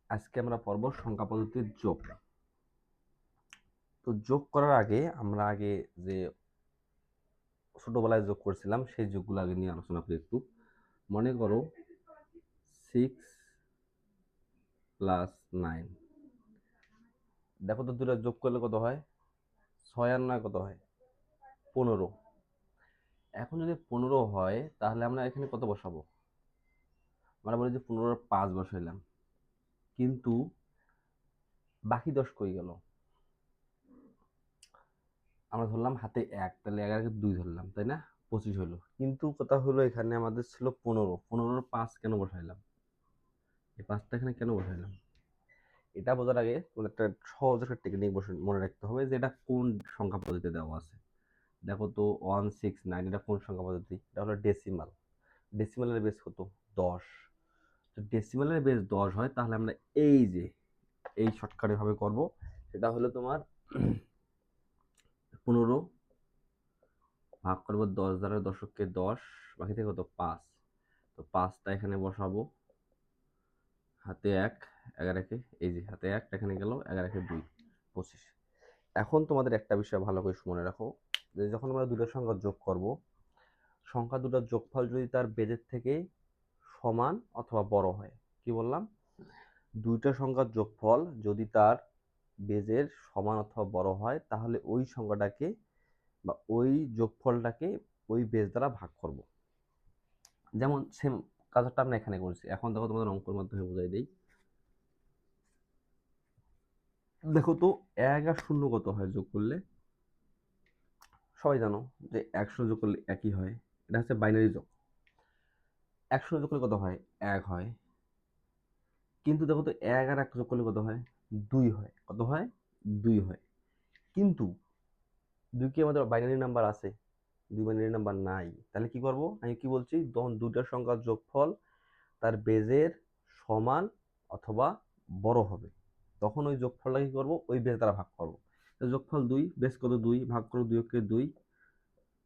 আজকে আমরা পড়ব সংখ্যা পদ্ধতির যোগ। তো যোগ করার আগে আমরা যে ছোটবেলায় যোগ করছিলাম সেই যোগগুলো আগে নিয়ে আলোচনা করি একটু। মনে করো 6 + 9, দেখো তো দুটো যোগ করলে কত হয়? 6 আর 9 কত হয়? 15। এখন যদি 15 হয় তাহলে আমরা এখানে কত বসাবো? আমরা বলি যে 15 এর 5 বসাইলাম, কিন্তু বাকি 10 কই গেল? আমরা ধরলাম হাতে 1, তাহলে 11 কে 2 ধরলাম, তাই না? 25 হলো। কিন্তু কথা হলো এখানে আমাদের ছিল 15, 15 এর 5 কেন বসাইলাম? এই 5টা এখানে কেন বসাইলাম? এটা বোঝার আগে তোমাদের একটা সহজ একটা টেকনিক মনে রাখতে হবে যে এটা কোন সংখ্যা পদ্ধতিতে দেওয়া আছে। দেখো তো 169 এটা কোন সংখ্যা পদ্ধতি? এটা হলো ডেসিমাল। ডেসিমালের বেস কত? 10। তো ডেসিমালের বেস 10 হয় তাহলে আমরা এই শর্টকাটে ভাবে করব। সেটা হলো তোমার 15 ভাগ করবো 10 দ্বারা, দশককে 10, বাকি থেকে কত? 5। তো 5টা এখানে বসাবো, হাতে 1, 11 হাতে 1 এখানে গেল, 11 2, 25। এখন তোমাদের একটা বিষয় ভালো করে মনে রাখো যে যখন আমরা দুটো সংখ্যা যোগ করব, সংখ্যা দুটোর যোগফল যদি তার বেজের থেকে সমান অথবা বড় হয়, কি বললাম? দুইটা সংখ্যার যোগফল যদি তার বেজের সমান অথবা বড় হয় তাহলে ওই সংখ্যাটাকে বা ওই যোগফলটাকে ওই বেজ দ্বারা ভাগ করব। যেমন সেম কাজটা আমরা এখানে করছি। এখন দেখো তোমাদের অঙ্কের মাধ্যমে বোঝাই দিই। দেখো তো 1 আর 0 কত হয় যোগ করলে? সবাই জানো যে 100 যোগ করলে একই হয়। এটা হচ্ছে বাইনারি যোগ। 100 যোগ করলে কত হয়? 1 হয়। কিন্তু দেখো তো 1 আর 1 যোগ করলে কত হয়? 2 হয়। কত হয়? 2 হয়। কিন্তু 2 কি আমাদের বাইনারি নাম্বার আছে? 2 বাইনারি নাম্বার নাই। তাহলে কি করব? আমি কি বলছি? যখন দুইটা সংখ্যার যোগফল তার বেজের সমান অথবা বড় হবে, তখন ওই যোগফলটা কি করব? ওই বেজ দ্বারা ভাগ করব। তো যোগফল 2, বেজ কত? 2, ভাগ করো 2 কে 2,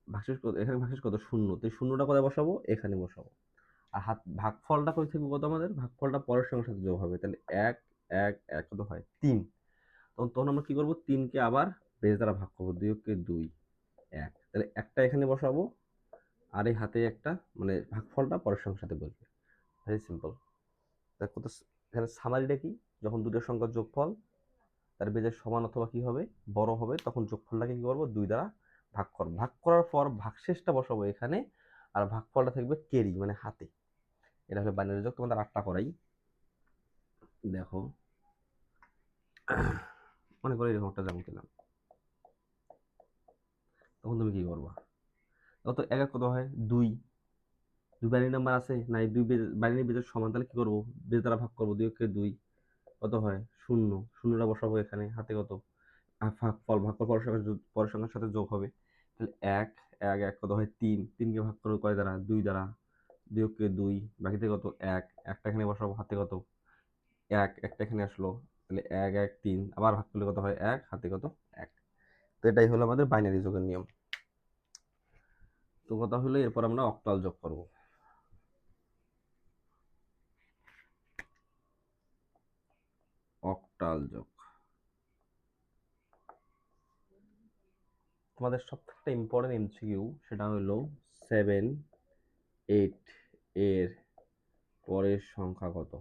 ভাগশেষ কত? এখানে ভাগশেষ কত? 0। তো এই 0টা কোথায় বসাবো? এখানে বসাবো। আর ভাগফলটা কই থাকবে? কত আমাদের ভাগফলটা পরের সংখ্যার সাথে যোগ হবে, তাহলে 1 1 1 কত হয়? 3। তখন আমরা কি করব? 3 কে আবার বেজ দ্বারা ভাগ করব, 2 কে 2, 1। তাহলে একটা এখানে বসাবো আর এই হাতে একটা, মানে ভাগফলটা পরের সংখ্যার সাথে বসবে। Very simple. দেখো তো এখানে সামারিটা কি? যখন দুটো সংখ্যার যোগফল তার বেজের সমান অথবা কি হবে? বড় হবে, তখন যোগফলটাকে কি করব? 2 দ্বারা ভাগ করব। ভাগ করার পর ভাগশেষটা বসাবো এখানে, আর ভাগফলটা থাকবে ক্যারি, মানে হাতে। এটা হলো বাইনারি যোগ। তোমাদের 8টা করাই। দেখো, মনে করো এরকম একটা যেমন পেলাম, তখন তুমি কি করবা? তখন তো 1 কত হয়? 2। 2 বাইনারি নাম্বার আছে নাই? 2 বাইনারি বেজের সমান, তাহলে কি করব? বেজ দ্বারা ভাগ করব, 2 কে 2, কত হয়? 0। 0টা বসাবো এখানে, হাতে কত? ভাগফল পরের সংখ্যার সাথে যোগ হবে। তাহলে 1 1 1 কত হয়? 3। 3 কে ভাগ করো কয় দ্বারা? 2 দ্বারা, 2 কে 2, বাকি থেকে কত? 1। একটা এখানে বসাবো, হাতে কত? 1 একটা এখানে আসলো, তাহলে 1 1 3, আবার ভাগ করলে কত হয়? 1, হাতে কত? 1। তো এটাই হলো আমাদের বাইনারি যোগের নিয়ম। তো কথা হলো এরপর আমরা অক্টাল যোগ করব। অক্টাল যোগ তোমাদের সবথেকে ইম্পর্টেন্ট এমসিকিউ, সেটা হলো 7 8 এর পরের সংখ্যা কত?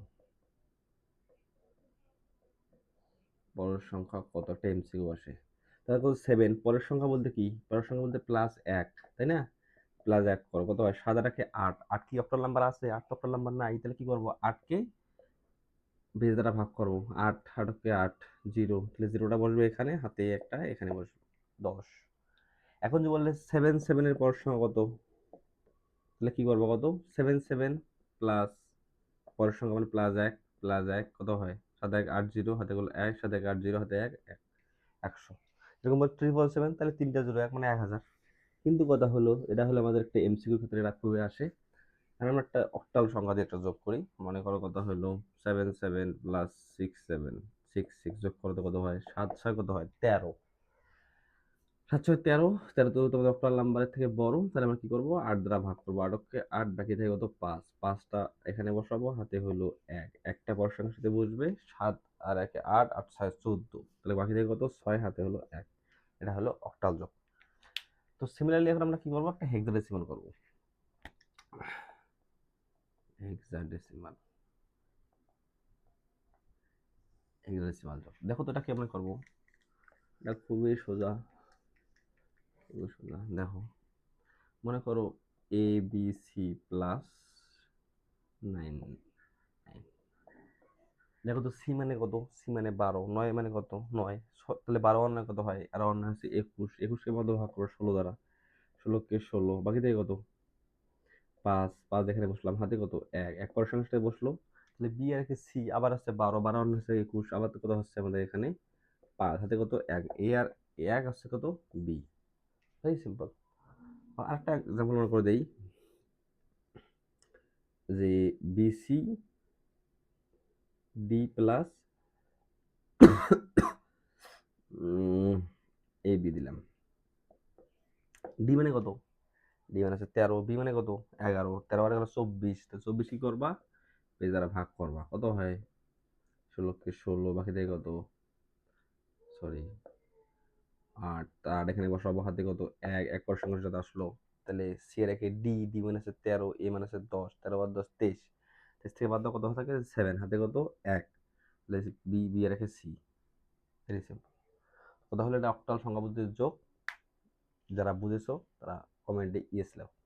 পরের সংখ্যা কত? একটা এমসিকিউ আসে। তারপর 7 পরের সংখ্যা বলতে কি? পরের সংখ্যা বলতে +1, তাই না? +1 করো, কত হয়? 7 আর 8। 8 কি অক্টাল নাম্বার আছে? 8 তো অক্টাল নাম্বার নাই। তাহলে কি করব? 8 কে বেজ দ্বারা ভাগ করব। 8 8 কে 8 0, তাহলে 0টা বসবে এখানে, হাতে একটা এখানে বসবে, 10। এখন যে বললে 7 7 এর পরের সংখ্যা কত? তাহলে কি করবো? কত? 7 7 প্লাস পরের সংখ্যা মানে +1 +1 কত হয়? 7 1 8 0, হাতে গুলো 1, 7 1 8 0, হাতে 1 1, 100। এরকম 777, তাহলে 3টা 0 1 মানে 1000। কিন্তু কথা হলো এটা হলো আমাদের একটা এমসিকিউ ক্ষেত্রে রাখতে আসে। আমরা একটা অক্টাল সংখ্যা দিয়ে একটা যোগ করি। মনে করো কথা হলো 7 7 প্লাস 6 7 6 6 যোগ করতে কত হয়? 7 6 কত হয়? 13। সাত ছয় 13, 13 তো তোমাদের অক্টাল নাম্বারের থেকে বড়, তাহলে আমরা কি করবো 8 দ্বারা ভাগ করবো, 8কে 8 বাকি থেকে কত 5, 5টা এখানে বসাবো, হাতে হলো 1, একটা পরের সাথে বসবে 7 আর 1 8, 8 6 14, তাহলে বাকি থেকে কত 6, হাতে হলো 1, এটা হলো অক্টাল যোগ। তো সিমিলারলি এখন আমরা কি করবো, একটা হেক্সাডেসিমাল করবো, হেক্সাডেসিমাল, হেক্সাডেসিমাল যোগ। দেখো তো এটা কেমন করবো, এটা খুবই সোজা, খুবই সোজা। দেখো মনে করো এ বি সি প্লাস 9, দেখো তো সি মানে কত, সি মানে 12, 9 মানে কত 9, তাহলে 12 অন্য কত হয়, আর অন্য হচ্ছে 21, 21কে মধ্যে ভাগ করো 16 দ্বারা, 16কে 16, বাকি থেকে কত 5, 5 এখানে বসলাম, হাতে কত 1, এক পরের সঙ্গে সাথে বসলো, তাহলে বি আর সি আবার হচ্ছে 12, 12 অন্য হচ্ছে 21, আবার তো কত হচ্ছে আমাদের এখানে 5, হাতে কত 1, এ আর 1 হচ্ছে কত বি, ভেরি সিম্পল। আরেকটা এক্সাম্পল মনে করে দেই, যে BC D plus A B দিলাম, ডি মানে কত, ডি মানে হচ্ছে 13, বি মানে কত 11, 13 আর 11 24, তো 24 কি করবা পেজ দ্বারা ভাগ করবা, কত হয় 16কে 16, বাকি থেকে কত সরি 8, আর এখানে বসাবো, হাতে কত 1, এক পর সঙ্গে সাথে আসলো, তাহলে সি এর একে ডি, ডি মানে হচ্ছে 13, এ মানে হচ্ছে 10, 13 বাদ 10 23, 23 থেকে বাদ দাও কত থাকে 7, হাতে কত 1, তাহলে বি, বি এর একে সি, ভেরি সিম্পল। তো তাহলে এটা অক্টাল সংখ্যা পদ্ধতির যোগ, যারা বুঝেছো তারা কমেন্টে ইয়েস লেখো।